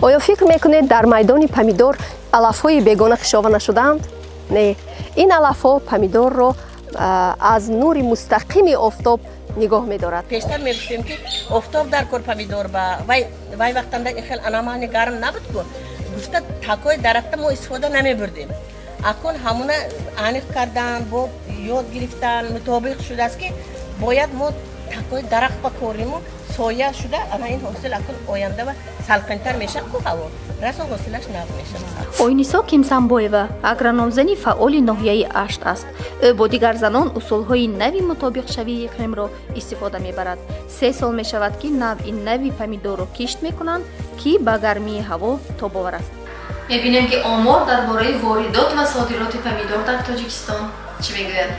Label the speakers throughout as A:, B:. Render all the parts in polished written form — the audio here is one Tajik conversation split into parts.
A: оё фикр мекунед дар майдони помидор алафҳои бегона хишова нашудаанд? Не, ин алафҳо помидорро аз нури мустақими офтоб нигоҳ медорад.
B: Пештар мегуфтем ки офтоб дар кор помидор ба вай вақтанда ин хел аномали гарм набуд ку гуфта такои дарахта мо истифода намебурдем. Акун ҳамуна аниқ кардан бо ёд гирифтан мутобиқ шудааст ки бояд мо такои дарахт ба кориму соя шуда ана ин ҳосил акун оянда ва салқинтар мешавад ку ҳаво расо ҳосилаш наб мешавад.
C: Ойниса Кимсанбоева агрономзани фаъоли ноҳияи Ашт аст. Ӯ бо дигар занон усулҳои нави мутобиқшавии иқлимро истифода мебарад. 3 сол мешавад ки навъи нави помидорро кишт мекунанд ки ба гармии ҳаво тобовар аст.
D: мебинем ки омор дар бораи воридот ва содироти помидор дар Тоҷикистон чӣ мегӯяд?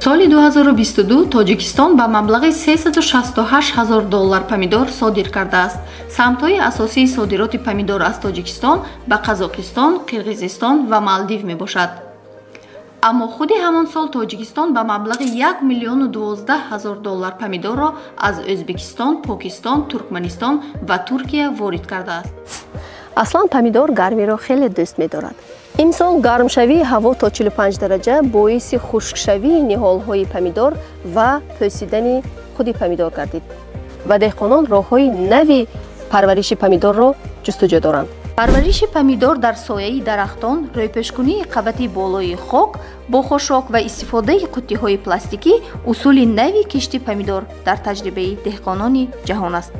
C: соли 2022 Тоҷикистон ба маблағи $368,000 помидор содир кардааст. Самтҳои асосии содироти помидор аз Тоҷикистон ба Қазоқистон, Қирғизистон ва Малдив мебошад. Аммо худи ҳамон сол Тоҷикистон ба маблағи $1,12,000 помидорро аз Ӯзбекистон, Покистон, Туркманистон ва Туркия ворид кардааст.
A: Аслан помидор гармиро хеле дӯст медорад. Имсол гармшавии ҳаво то 45 дараҷа боиси хушкшавии ниҳолҳои помидор ва пӯсидани худи помидор гардид ва деҳқонон роҳҳои нави парвариши помидорро ҷустуҷӯ доранд.
C: парвариши помидор дар сояи дарахтон, рӯйпӯшкунии қабати болои хок бо хошок ва истифодаи қуттиҳои пластикӣ усули нави кишти помидор дар таҷрибаи деҳқонони ҷаҳон аст.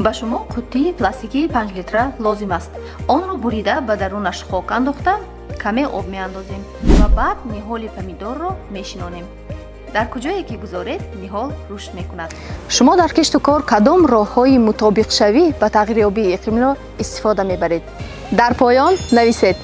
C: ба шумо қуттии пластикии 5 литра лозим аст. онро бурида ба дарунаш хок андохта каме об меандозем ва баъд ниҳоли помидорро мешинонем. дар куҷое ки гузоред ниҳол рушд мекунад.
A: шумо дар кишту кор кадом роҳҳои мутобиқшавӣ ба тағйирёбии иқлимро истифода мебаред? дар поён нависед.